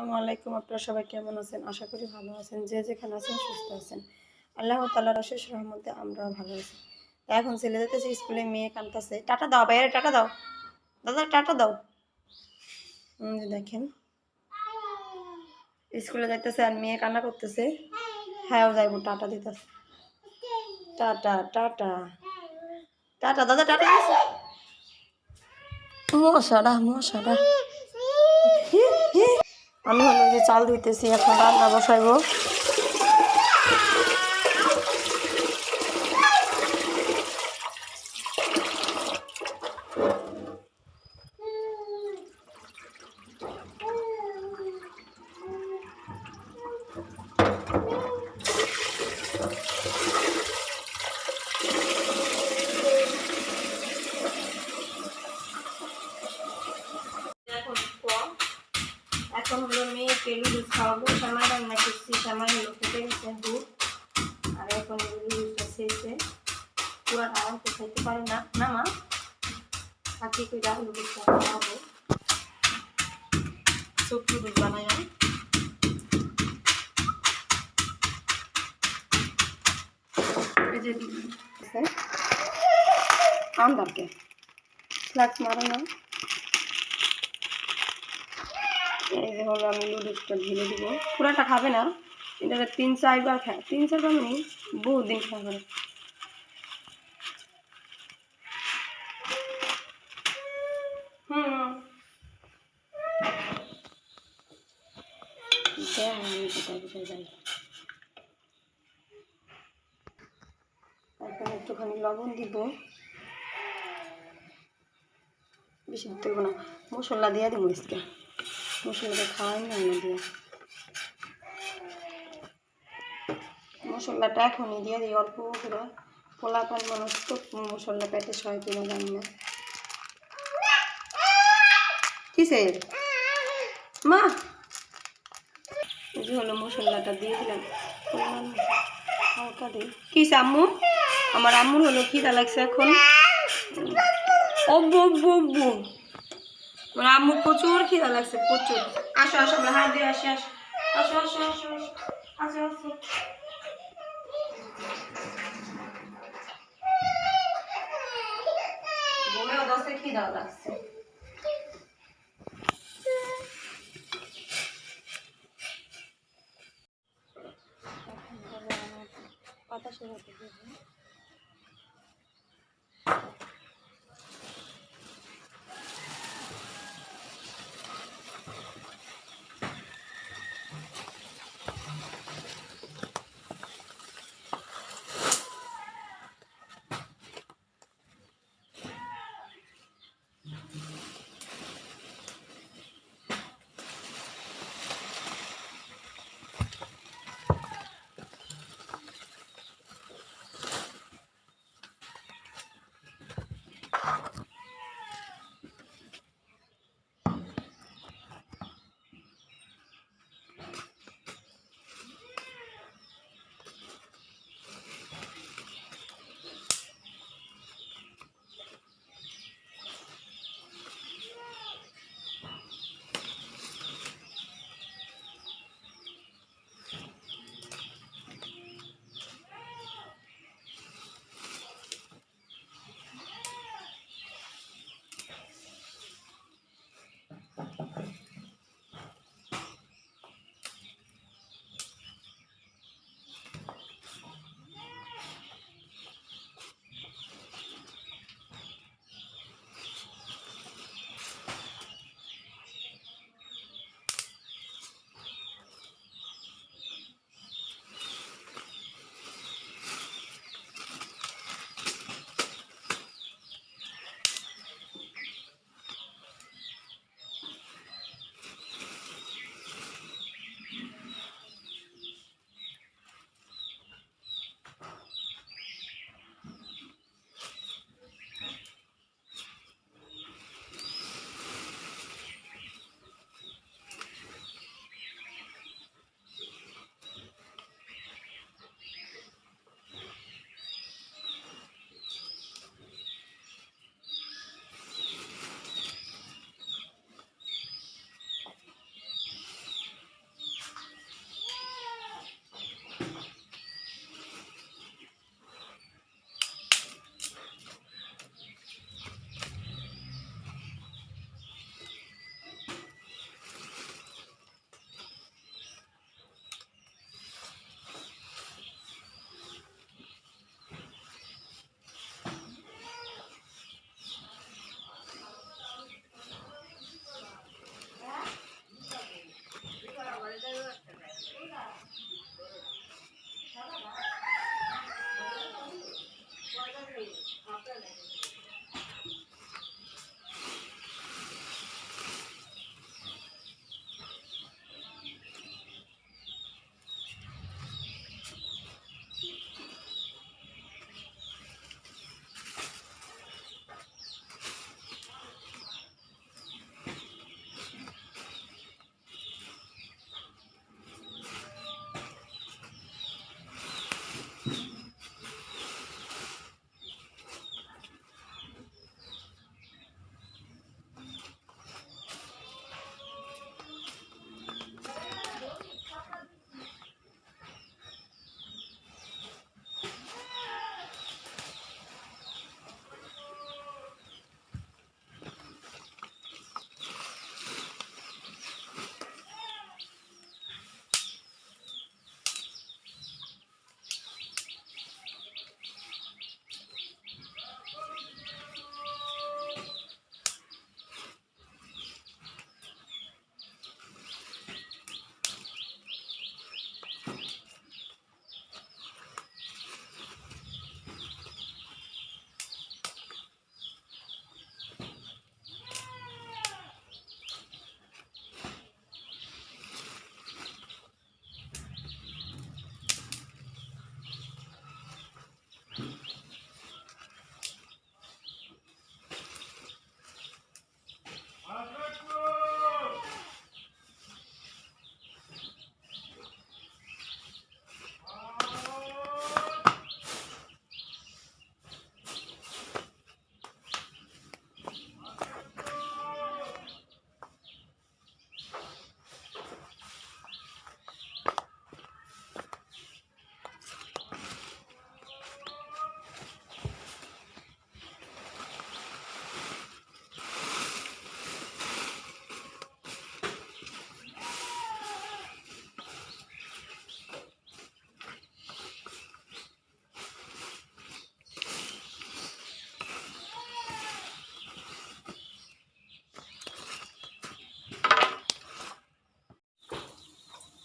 আসসালামু আলাইকুম। আপনারা সবাই কেমন আছেন? আশা করি ভালো আছেন। যে যেখানে আছেন সুস্থ আছেন। আল্লাহ তাআলার অশেষ রহমতে আমরাও ভালো আছি। তা এখন ছেলে যেতেছে স্কুলে, মেয়ে কাঁদতেছে। টাটা দাও ভাইয়া, টাটা দাও। দাদা টাটা দাও। দেখেন স্কুলে যাইতেছে আর মেয়ে কান্না করতেছে। হ্যাঁ যাইবো, টাটা দিতেছে। টাটা টাটা টাটা দাদা, টাটা দিতেছে। মশাটা মশাটা আমি হলো যে চাল ধুইতেছি, এখন রান্না বসাইবো। এখন হলো মেয়েকে লুডুস খাওয়াবো। শ্যামাই রান্না করছি, শ্যামাই হলো ফুটে গেছে দুধ। আর এখন লুডুসটা শেষে পুরা আরাম তো খাইতে পারে না না মা, বাকি করে লুডুসটা খাওয়াবো। সব লুডুস বানাই আমি। এই যে আন্দারকে ফ্লাক্স মারো না। এই যে হলো আমি লুডুসটা ঢেলে দিব। পুরাটা খাবে না, এটাকে 3-4 বার খায়। 3-4 বার মানে বহুত দিন খাবে। আমি কোথায় কোথায় যাই। এখন একটুখানি লবণ দিব, বেশি দিতে হবে না। মশলা দিয়ে দিব আজকে, মশলাটা খাওয়াই না দিয়ে। মশলাটা এখনই দিয়ে দিই অল্প করে। পোলাপান মানুষ তো মশলা পেটে সয় কিনা জানি না। কিসের মা? এই যে হলো মশলাটা দিয়ে দিলাম হালকা দিই। কি আম্মু? আমার আম্মুর হলো খিদা লাগছে এখন। অব্বু অব্বু অব্বু, আমার আম্মু প্রচুর খিদা লাগছে, প্রচুর। আসো আসো, আমরা হাত দিয়ে আসি। আসো আসো আসো আসো আসো আসো। ঘুমেও 10 খিদা লাগছে। পাতা সরাতে দেবো।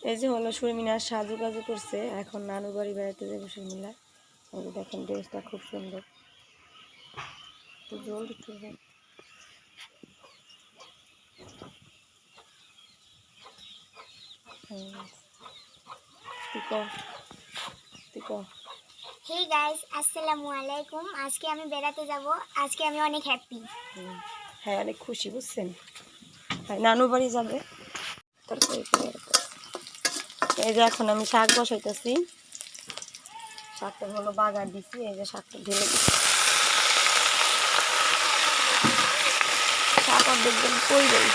এই যে হলো শর্মিনার সাজুগাজু করছে, এখন নানু বাড়ি বেড়াতে যাবে শর্মিলা। এই যে দেখেন ড্রেসটা খুব সুন্দর, তো জলদি করবেন। হে গাইস, আসসালামু আলাইকুম। আজকে আমি বেড়াতে যাব। আজকে আমি অনেক হ্যাপি। হ্যাঁ, অনেক খুশি, বুঝছেন? হ্যাঁ, নানু বাড়ি যাবে। তারপরে এই যে এখন আমি শাক বসাইতেছি, শাকটা হলো বাগার দিছি, এই যে শাকটা ঢেলে দিচ্ছি। শাক অর্ধেক কই দেয়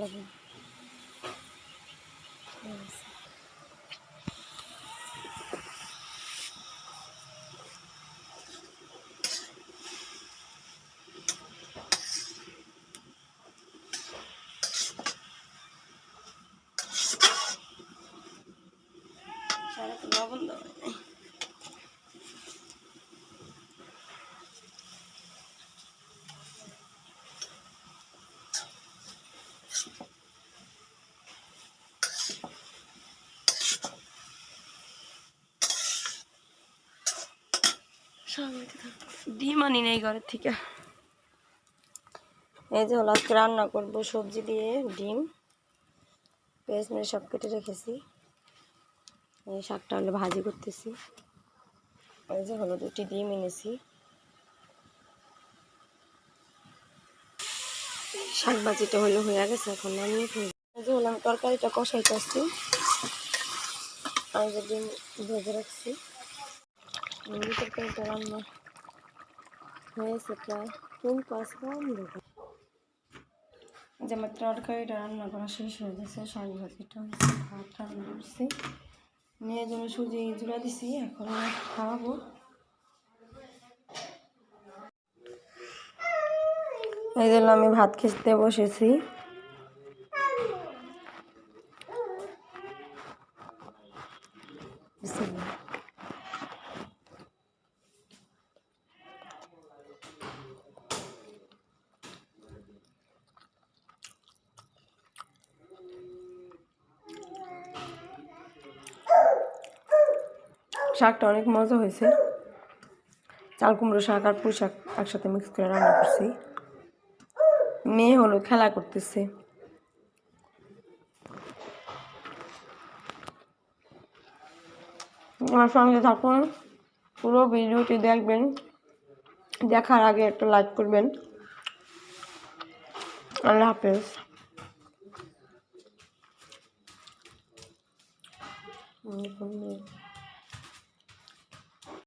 ভালো। লবণ দেওয়া নেই। ডিম আনি নেই ঘরের থেকে। এই যে হলো আজকে রান্না করবো সবজি দিয়ে ডিম, পেঁয়াজ মেরে সব কেটে রেখেছি। এই শাকটা হলো ভাজি করতেছি। এই যে হলো 2টি ডিম এনেছি। শাক ভাজিটা হলো হয়ে গেছে, এখন নামিয়ে ফেলবো। এই যে হলো আমি তরকারিটা কষাইতেছি, আর যে ডিম ভেজে রাখছি। তরকারিটা রান্না হয়েছে প্রায়, কিন্তু আজকে যে আমার তরকারিটা রান্না করা শেষ হয়ে গেছে, শাক ভাজিটা হয়েছে, ভাত রান্না করছি, মেয়ের জন্য সুজি জুড়া দিছি, এখন খাওয়াবো। এই জন্য আমি ভাত খেতে বসেছি। শাকটা অনেক মজা হয়েছে, চাল কুমড়ো শাক আর পুঁই শাক একসাথে মিক্স করে রান্না করছি। মেয়ে হলো খেলা করতেছে। আমার সঙ্গে থাকুন, পুরো ভিডিওটি দেখবেন, দেখার আগে একটা লাইক করবেন। আল্লাহ হাফেজ।